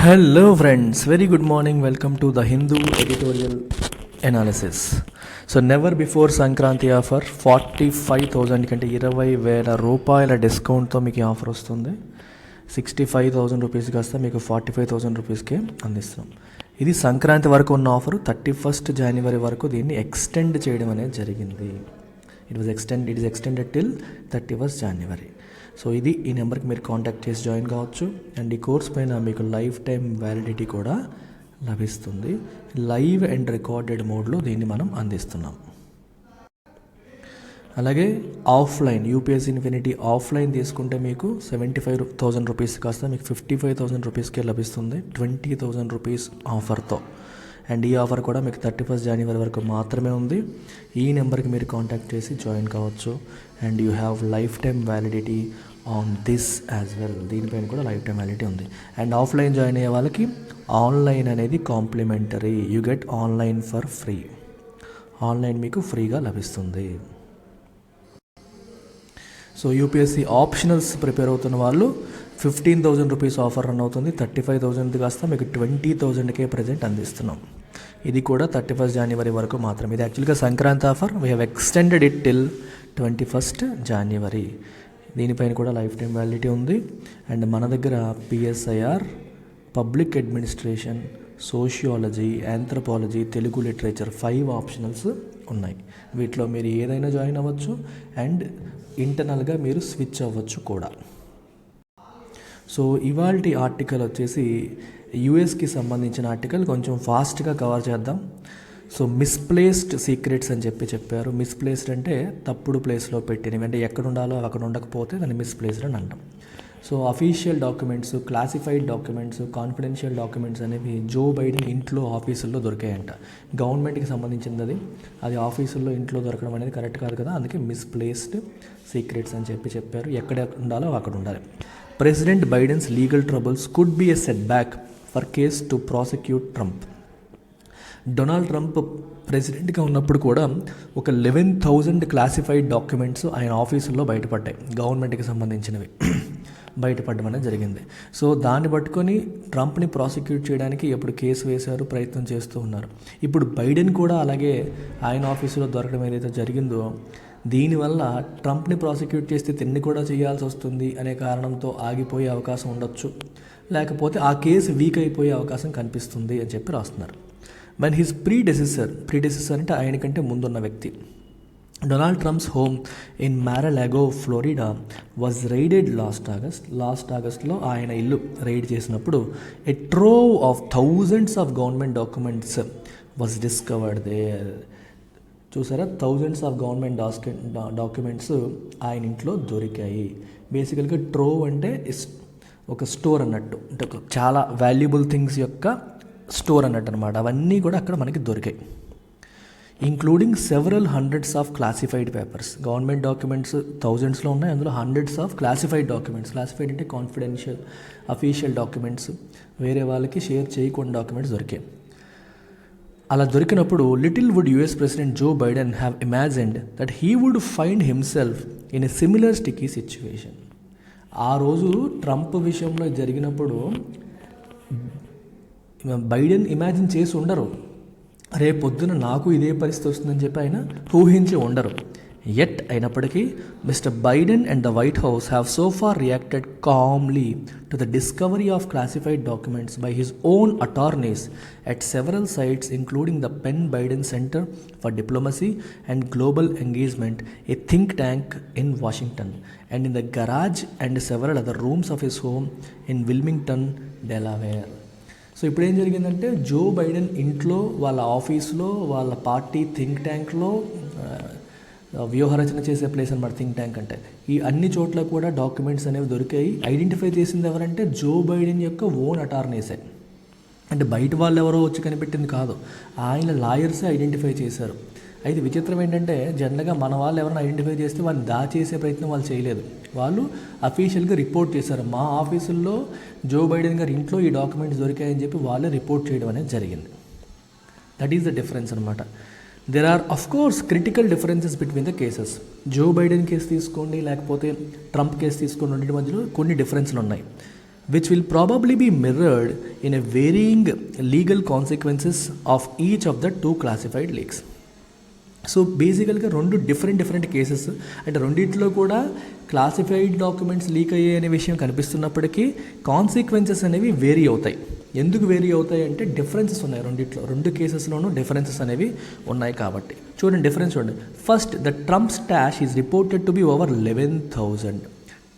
Hello friends, very good morning. Welcome to the Hindu editorial analysis. So never before Sankranti offer 45,000 కంటే 20,000 రూపాయల డిస్కౌంట్తో మీకు offer వస్తుంది. 65,000 rupees కాస్త మీకు 45,000 రూపీస్కే అందిస్తున్నాం. ఇది సంక్రాంతి వరకు ఉన్న ఆఫర్. 31st January వరకు దీన్ని ఎక్స్టెండ్ చేయడం అనేది జరిగింది. It is extended till 31st January. So ఇది ఈ నెంబర్కి మీరు కాంటాక్ట్ చేసి జాయిన్ కావచ్చు. అండ్ ఈ కోర్స్ పైన మీకు లైఫ్ టైం వ్యాలిడిటీ కూడా లభిస్తుంది. లైవ్ అండ్ రికార్డెడ్ మోడ్లో దీన్ని మనం అందిస్తున్నాం. అలాగే ఆఫ్లైన్ యూపీఎస్సీ ఇన్ఫినిటీ ఆఫ్లైన్ తీసుకుంటే మీకు 75,000 రూపీస్ కాస్త మీకు 55,000 రూపీస్కే లభిస్తుంది 20,000 రూపీస్ ఆఫర్తో. అండ్ ఈ ఆఫర్ కూడా మీకు 31st January వరకు మాత్రమే ఉంది. ఈ నెంబర్కి మీరు కాంటాక్ట్ చేసి జాయిన్ కావచ్చు. And you have lifetime validity on this as well. దీనిపైన కూడా లైఫ్ టైం వ్యాలిడిటీ ఉంది. అండ్ ఆఫ్లైన్ జాయిన్ అయ్యే వాళ్ళకి ఆన్లైన్ అనేది complimentary. You get online for free. Online మీకు ఫ్రీగా లభిస్తుంది. సో యూపీఎస్సీ ఆప్షనల్స్ ప్రిపేర్ అవుతున్న వాళ్ళు 15,000 రూపీస్ ఆఫర్ రన్ అవుతుంది. 35,000 కాస్త మీకు 20,000కే ప్రజెంట్ అందిస్తున్నాం. ఇది కూడా 31st January వరకు మాత్రమే. ఇది యాక్చువల్గా Sankranti offer. We have extended it till 21st January. దీనిపైన కూడా లైఫ్ టైం వ్యాలిడిటీ ఉంది. అండ్ మన దగ్గర PSIR, public administration, sociology, anthropology, Telugu literature 5 optionals ఉన్నాయి. వీటిలో మీరు ఏదైనా జాయిన్ అవ్వచ్చు. అండ్ ఇంటర్నల్గా మీరు స్విచ్ అవ్వచ్చు కూడా. సో ఇవాల్టి ఆర్టికల్ వచ్చేసి యూఎస్కి సంబంధించిన ఆర్టికల్. కొంచెం ఫాస్ట్గా కవర్ చేద్దాం. సో మిస్ప్లేస్డ్ సీక్రెట్స్ అని చెప్పారు. మిస్ప్లేస్డ్ అంటే తప్పుడు ప్లేస్లో పెట్టినవి, అంటే ఎక్కడ ఉండాలో అక్కడ ఉండకపోతే దాన్ని మిస్ప్లేస్డ్ అని అంటాం. So official documents, classified documents, confidential documents అనేవి జో బైడెన్ ఇంట్లో ఆఫీసుల్లో దొరికాయంట. గవర్నమెంట్కి సంబంధించింది అది ఆఫీసుల్లో ఇంట్లో దొరకడం అనేది కరెక్ట్ కాదు కదా, అందుకే మిస్ప్లేస్డ్ సీక్రెట్స్ అని చెప్పారు. ఎక్కడ ఉండాలో అక్కడ ఉండాలి. President Biden's legal troubles could be a set back for case to prosecute Trump. Donald Trump ప్రెసిడెంట్గా ఉన్నప్పుడు కూడా ఒక 11,000 క్లాసిఫైడ్ డాక్యుమెంట్స్ ఆయన ఆఫీసుల్లో బయటపడ్డాయి. గవర్నమెంట్కి సంబంధించినవి బయటపడడం అనేది జరిగింది. సో దాన్ని పట్టుకొని ట్రంప్ని ప్రాసిక్యూట్ చేయడానికి ఎప్పుడు కేసు వేశారు, ప్రయత్నం చేస్తూ ఉన్నారు. ఇప్పుడు బైడెన్ కూడా అలాగే ఆయన ఆఫీసులో దొరకడం ఏదైతే జరిగిందో దీనివల్ల ట్రంప్ని ప్రాసిక్యూట్ చేస్తే తిన్ని కూడా చేయాల్సి వస్తుంది అనే కారణంతో ఆగిపోయే అవకాశం ఉండొచ్చు. లేకపోతే ఆ కేసు వీక్ అయిపోయే అవకాశం కనిపిస్తుంది అని చెప్పి రాస్తున్నారు. బట్ హిస్ ప్రీడెసెసర్ అంటే ఆయనకంటే ముందున్న వ్యక్తి, Donald Trump's home in Mar-a-Lago, Florida was raided last ఆగస్ట్లో ఆయన ఇల్లు రైడ్ చేసినప్పుడు a trove of thousands of government documents was discovered there. చూసారా, థౌజండ్స్ ఆఫ్ గవర్నమెంట్ డాక్యుమెంట్స్ ఆయన ఇంట్లో దొరికాయి. బేసికల్గా ట్రోవ్ అంటే ఒక స్టోర్ అన్నట్టు, అంటే ఒక చాలా వాల్యుబుల్ థింగ్స్ యొక్క స్టోర్ అన్నట్టు అనమాట. అవన్నీ కూడా అక్కడ మనకి దొరికాయి. Including several hundreds of classified papers. Government documents థౌజండ్స్లో ఉన్నాయి, అందులో hundreds of classified documents. Classified అంటే కాన్ఫిడెన్షియల్ అఫీషియల్ డాక్యుమెంట్స్, వేరే వాళ్ళకి షేర్ చేయకుండా డాక్యుమెంట్స్ దొరికాయి. అలా దొరికినప్పుడు little would US president Joe Biden have imagined that he would find himself in a similar sticky situation. ఆ రోజు ట్రంప్ విషయంలో జరిగినప్పుడు బైడెన్ ఇమాజిన్ చేసి ఉండరు, రేపు పొద్దున నాకు ఇదే పరిస్థితి వస్తుందని చెప్పి ఆయన ఊహించి ఉండరు. ఎట్ అయినప్పటికీ Mr Biden and the White House have so far reacted calmly to the discovery of classified documents by his own attorneys at several sites including the Penn Biden Center for Diplomacy and Global Engagement, a think tank in Washington, and in the garage and several other rooms of his home in Wilmington, Delaware. So ఇప్పుడు ఏం జరిగిందంటే Joe Biden ఇంట్లో, వాళ్ళ ఆఫీస్లో, వాళ్ళ party think ట్యాంక్లో, వ్యూహరచన చేసే place అనమాట థింక్ ట్యాంక్ అంటే, ఈ అన్ని చోట్ల కూడా డాక్యుమెంట్స్ అనేవి దొరికాయి. ఐడెంటిఫై చేసింది ఎవరంటే జో బైడెన్ యొక్క ఓన్ అటార్నీసే, అంటే బయట వాళ్ళు ఎవరో వచ్చి కనిపెట్టింది కాదు, ఆయన లాయర్సే ఐడెంటిఫై చేశారు. అయితే విచిత్రం ఏంటంటే జనరల్గా మన వాళ్ళు ఎవరైనా ఐడెంటిఫై చేస్తే వాళ్ళని దాచేసే ప్రయత్నం వాళ్ళు చేయలేదు. వాళ్ళు అఫీషియల్గా రిపోర్ట్ చేశారు, మా ఆఫీసుల్లో జో బైడెన్ గారి ఇంట్లో ఈ డాక్యుమెంట్స్ దొరికాయని చెప్పి వాళ్ళే రిపోర్ట్ చేయడం అనేది జరిగింది. దట్ ఈస్ ద డిఫరెన్స్ అనమాట. There are of course critical differences between the cases. Joe Biden case తీసుకోండి, లేకపోతే ట్రంప్ కేసు తీసుకోండి, రెండింటి మధ్యలో కొన్ని డిఫరెన్స్లు ఉన్నాయి. which will probably be mirrored in a varying legal consequences of each of the two classified leaks. So బేసికల్గా రెండు different cases, అంటే రెండిట్లో కూడా క్లాసిఫైడ్ డాక్యుమెంట్స్ లీక్ అయ్యే అనే విషయం కనిపిస్తున్నప్పటికీ కాన్సిక్వెన్సెస్ అనేవి వేరీ అవుతాయి. ఎందుకు వేరీ అవుతాయి అంటే డిఫరెన్సెస్ ఉన్నాయి రెండిట్లో, రెండు కేసెస్లోనూ డిఫరెన్సెస్ అనేవి ఉన్నాయి కాబట్టి. చూడండి డిఫరెన్స్ చూడండి. First, the Trump stash is reported to be over 11,000.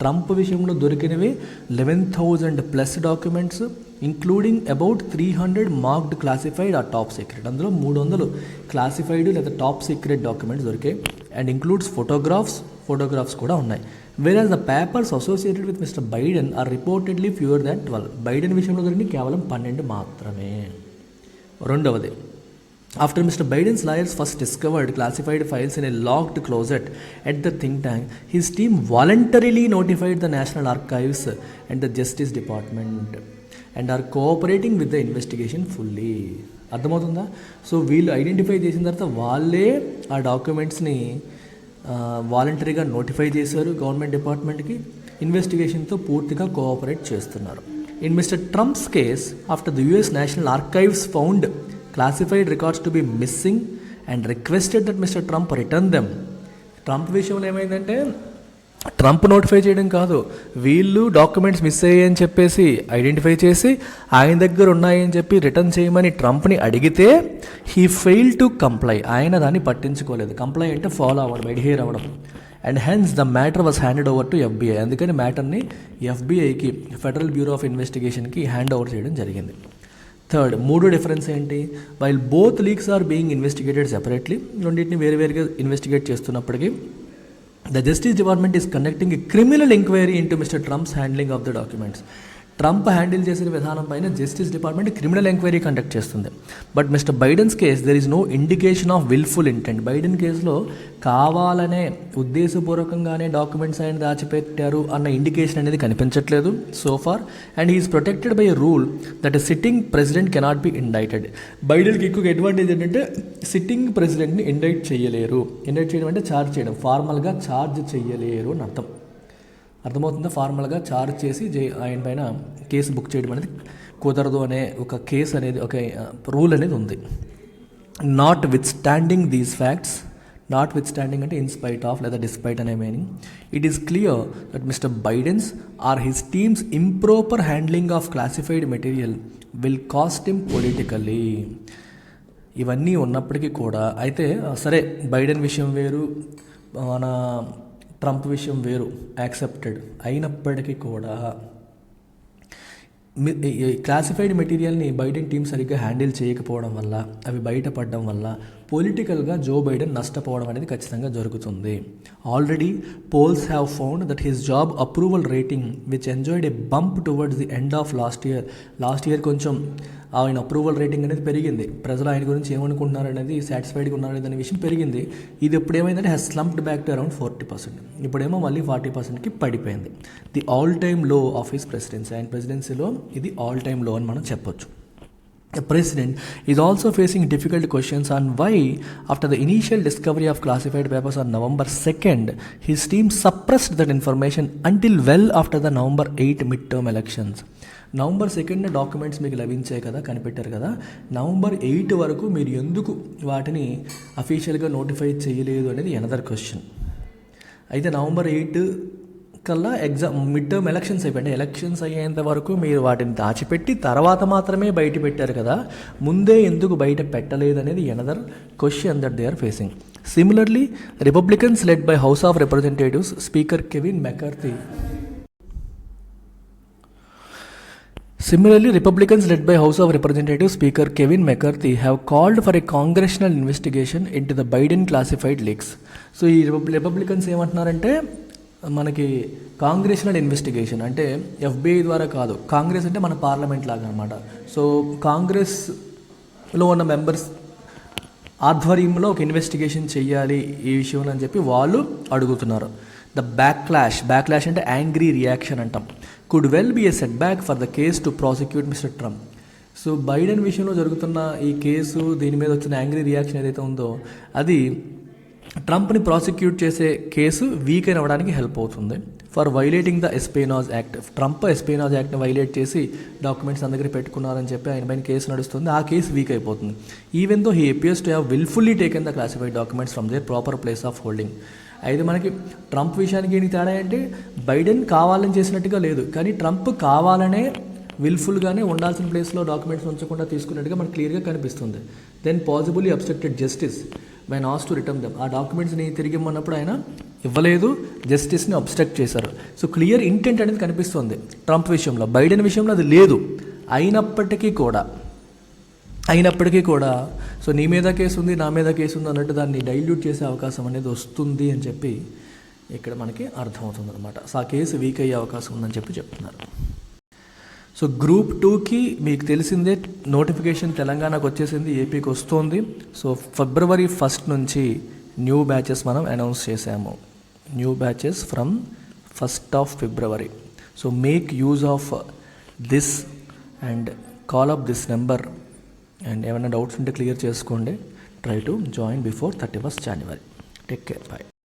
Trump విషయంలో దొరికినవి 11,000 plus documents, including about 300 marked classified or top secret. అందులో 300 క్లాసిఫైడ్ లేదా టాప్ సీక్రెట్ డాక్యుమెంట్స్ దొరికాయి. అండ్ ఇంక్లూడ్స్ ఫోటోగ్రాఫ్స్ కూడా ఉన్నాయి. Versus the papers associated with Mr Biden are reportedly fewer than 12. Biden విషయంలో దొరికి కేవలం 12 మాత్రమే. రెండవది, after Mr. Biden's lawyers first discovered classified files in a locked closet at the think tank, his team voluntarily notified the National Archives and the Justice Department and are cooperating with the investigation fully. అర్థమవుతుందా? So వీళ్ళు identify చేసిన తర్వాత వాళ్ళే ఆ డాక్యుమెంట్స్ని వాలంటరీగా notify చేశారు government డిపార్ట్మెంట్కి, ఇన్వెస్టిగేషన్తో పూర్తిగా కోఆపరేట్ చేస్తున్నారు. In mister Trump's case, after the US National Archives found classified records to be missing and requested that Mr. Trump return them. Trump విషయంలో ఏమైందంటే ట్రంప్ నోటిఫై చేయడం కాదు, వీళ్ళు డాక్యుమెంట్స్ మిస్ అయ్యాయని చెప్పేసి ఐడెంటిఫై చేసి ఆయన దగ్గర ఉన్నాయని చెప్పి రిటర్న్ చేయమని ట్రంప్ని అడిగితే హీ ఫెయిల్ టు కంప్లై. ఆయన దాన్ని పట్టించుకోలేదు. కంప్లై అంటే ఫాలో అవ్వడం, అడ్హేర్ అవ్వడం. And hence the matter was handed over to FBI. అందుకని మ్యాటర్ని FBIకి, ఫెడరల్ బ్యూరో ఆఫ్ ఇన్వెస్టిగేషన్కి హ్యాండ్ ఓవర్ చేయడం జరిగింది. థర్డ్, మూడో డిఫరెన్స్ ఏంటి? While both leaks are being investigated separately, రెండింటిని వేరువేరుగా ఇన్వెస్టిగేట్ చేస్తున్నప్పటికీ the justice department is conducting a criminal enquiry into Mr Trump's handling of the documents. Trump handle చేసిన విధానం పైన justice department criminal enquiry conduct చేస్తుంది. But Mr Biden's case there is no indication of wilful intent. Biden కేసులో కావాలనే ఉద్దేశపూర్వకంగానే documents ఆయన దాచిపెట్టారు అన్న indication అనేది కనిపించట్లేదు so far. And is protected by a rule that a sitting president cannot be indicted. బైడెన్కి ఎక్కువ advantage ఏంటంటే సిట్టింగ్ ప్రెసిడెంట్ని ఇండైట్ చేయలేరు. ఇండైట్ చేయడం అంటే ఛార్జ్ చేయడం, ఫార్మల్గా ఛార్జ్ చేయలేరు అని అర్థం. అర్థమవుతుందా? ఫార్మల్గా ఛార్జ్ చేసి ఆయన పైన కేసు బుక్ చేయడం అనేది కుదరదు అనే ఒక కేసు అనేది, ఒక రూల్ అనేది ఉంది. Notwithstanding these facts, notwithstanding అంటే ఇన్స్పైట్ ఆఫ్ లేదా డిస్పైట్ అనే meaning, it is clear that Mr Biden's or his team's improper handling of classified material will cost him politically. ఇవన్నీ ఉన్నప్పటికీ కూడా, అయితే సరే బైడెన్ విషయం వేరు, మన ట్రంప్ విషయం వేరు, యాక్సెప్టెడ్ అయినప్పటికీ కూడా క్లాసిఫైడ్ మెటీరియల్ని బైడెన్ టీం సరిగ్గా హ్యాండిల్ చేయకపోవడం వల్ల, అవి బయటపడడం వల్ల పొలిటికల్గా జో బైడెన్ నష్టపోవడం అనేది ఖచ్చితంగా జరుగుతుంది. Already polls have found that his job approval rating which enjoyed a bump towards the end of last year కొంచెం ఆయన అప్రూవల్ రేటింగ్ అనేది పెరిగింది. ప్రజలు ఆయన గురించి ఏమనుకుంటున్నారు అనేది, సాటిస్ఫైడ్గా ఉన్నారు అనే విషయం పెరిగింది. ఇది ఇప్పుడు ఏమైందంటే హ్యాస్ స్లంప్డ్ బ్యాక్ టు అరౌండ్ 40%. ఇప్పుడేమో మళ్ళీ 40%కి పడిపోయింది. ది ఆల్ టైమ్ లో ఆఫ్ హిస్ ప్రెసిడెన్సీ, ఆయన ప్రెసిడెన్సీలో ఇది ఆల్ టైమ్ లో అని మనం చెప్పొచ్చు. The president is also facing difficult questions on why, after the initial discovery of classified papers on November 2nd, his team suppressed that information until well after the November 8 midterm elections. November 2nd documents మీకు లభించాయి కదా, కనిపెట్టారు కదా, November 8 వరకు మీరు ఎందుకు వాటిని అఫీషియల్గా నోటిఫై చేయలేదు అనేది అనదర్ క్వశ్చన్. అయితే నవంబర్ 8 కల్లా మిడ్ టర్మ్ ఎలక్షన్స్ అయిపోయాయి. ఎలక్షన్స్ అయ్యేంత వరకు మీరు వాటిని దాచిపెట్టి తర్వాత మాత్రమే బయట పెట్టారు కదా, ముందే ఎందుకు బయట పెట్టలేదు అనేది another question that they are facing. Similarly, Republicans led by House of Representatives speaker Kevin McCarthy Similarly, Republicans led by House of Representatives Speaker Kevin McCarthy have called for a congressional investigation into the Biden classified leaks. So, ఈ Republicans ఏమంటున్నారంటే మనకి Congressional investigation అంటే FBI ద్వారా కాదు, కాంగ్రెస్ అంటే మన parliament లాగా అనమాట. సో కాంగ్రెస్లో ఉన్న మెంబర్స్ ఆధ్వర్యంలో ఒక ఇన్వెస్టిగేషన్ చెయ్యాలి ఈ విషయంలో అని చెప్పి వాళ్ళు అడుగుతున్నారు. ద బ్యాక్లాష్ అంటే యాంగ్రీ రియాక్షన్ అంటాం. Could well B a set back for the case to prosecute mister Trump. So Biden విషయంలో జరుగుతున్న ఈ కేసు, దీని మీద వచ్చిన యాంగ్రీ రియాక్షన్ ఏదైతే ఉందో అది ట్రంప్ని ప్రాసిక్యూట్ చేసే కేసు వీక్ అవ్వడానికి హెల్ప్ అవుతుంది. For violating the espionage act, Trump espionage యాక్ట్ని వైలేట్ చేసి డాక్యుమెంట్స్ అందరి దగ్గర పెట్టుకున్నారని చెప్పి ఆయన పైన కేసు నడుస్తుంది. ఆ కేసు వీక్ అయిపోతుంది. Even though he appears to have wilfully taken the classified documents from their proper place of holding. అయితే మనకి ట్రంప్ విషయానికి ఏంటి తేడా అంటే బైడెన్ కావాలని చేసినట్టుగా లేదు, కానీ ట్రంప్ కావాలనే విల్ఫుల్గానే ఉండాల్సిన ప్లేస్లో డాక్యుమెంట్స్ ఉంచకుండా తీసుకున్నట్టుగా మనకు క్లియర్గా కనిపిస్తుంది. Then possibly obstructed justice when ask to return them. ఆ డాక్యుమెంట్స్ని తిరిగి ఇమ్మన్నప్పుడు ఆయన ఇవ్వలేదు, జస్టిస్ని అబ్స్ట్రక్ట్ చేశారు. సో క్లియర్ ఇంటెంట్ అనేది కనిపిస్తుంది ట్రంప్ విషయంలో. బైడెన్ విషయంలో అది లేదు. అయినప్పటికీ కూడా సో నీ మీద కేసు ఉంది, నా మీద కేసు ఉంది అన్నట్టు దాన్ని డైల్యూట్ చేసే అవకాశం అనేది వస్తుంది అని చెప్పి ఇక్కడ మనకి అర్థమవుతుంది అనమాట. సో ఆ కేసు వీక్ అయ్యే అవకాశం ఉందని చెప్పి చెప్తున్నారు. సో గ్రూప్ 2కి మీకు తెలిసిందే నోటిఫికేషన్ తెలంగాణకు వచ్చేసింది, ఏపీకి వస్తుంది. సో February 1 నుంచి న్యూ బ్యాచెస్ మనం అనౌన్స్ చేసాము. New batches from 1 February. So make use of this and call up this number. And ఏమైనా డౌట్స్ ఉంటే క్లియర్ చేసుకోండి. Try to join before 31st January. Take care, bye.